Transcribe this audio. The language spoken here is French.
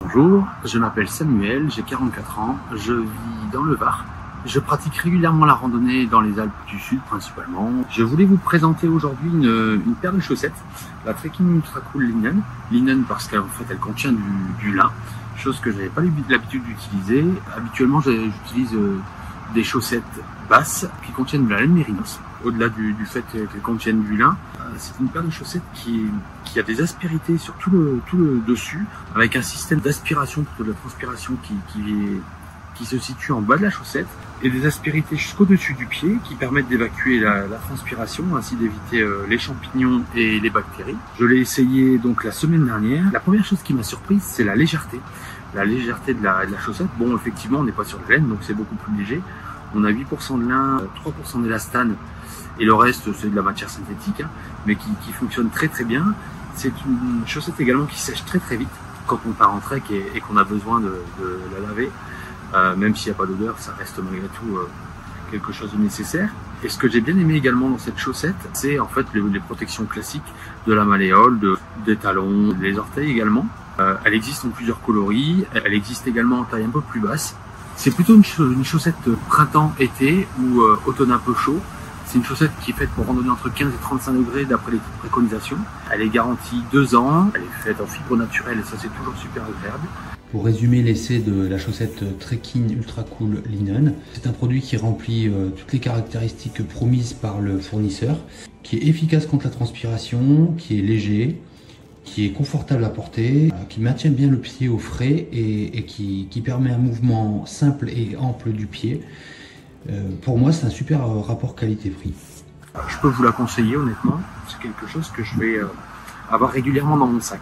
Bonjour, je m'appelle Samuel, j'ai 44 ans, je vis dans le Var. Je pratique régulièrement la randonnée dans les Alpes du Sud principalement. Je voulais vous présenter aujourd'hui une paire de chaussettes, la Trekking Ultra Cool Linen. Linen parce qu'en fait elle contient du lin, chose que je n'avais pas l'habitude d'utiliser. Habituellement j'utilise des chaussettes basses qui contiennent de la laine mérinos. Au-delà du fait qu'elles contiennent du lin, c'est une paire de chaussettes qui a des aspérités sur tout le dessus, avec un système d'aspiration plutôt de la transpiration qui se situe en bas de la chaussette, et des aspérités jusqu'au-dessus du pied qui permettent d'évacuer la transpiration, ainsi d'éviter les champignons et les bactéries. Je l'ai essayé donc la semaine dernière. La première chose qui m'a surprise, c'est la légèreté. La légèreté de la chaussette. Bon, effectivement, on n'est pas sur de laine, donc c'est beaucoup plus léger. On a 8% de lin, 3% d'élastane, et le reste c'est de la matière synthétique, mais qui fonctionne très très bien. C'est une chaussette également qui sèche très très vite quand on part en trek et qu'on a besoin de la laver. Même s'il n'y a pas d'odeur, ça reste malgré tout quelque chose de nécessaire. Et ce que j'ai bien aimé également dans cette chaussette, c'est en fait les protections classiques de la malléole, des talons, des orteils également. Elle existe en plusieurs coloris, elle existe également en taille un peu plus basse. C'est plutôt une chaussette printemps-été ou automne un peu chaud. C'est une chaussette qui est faite pour randonner entre 15 et 35 degrés d'après les préconisations. Elle est garantie 2 ans, elle est faite en fibre naturelle et ça c'est toujours super agréable. Pour résumer l'essai de la chaussette Trekking Ultra Cool Linen, c'est un produit qui remplit toutes les caractéristiques promises par le fournisseur, qui est efficace contre la transpiration, qui est léger, qui est confortable à porter, qui maintient bien le pied au frais et qui permet un mouvement simple et ample du pied. Pour moi, c'est un super rapport qualité-prix. Je peux vous la conseiller honnêtement, c'est quelque chose que je vais avoir régulièrement dans mon sac.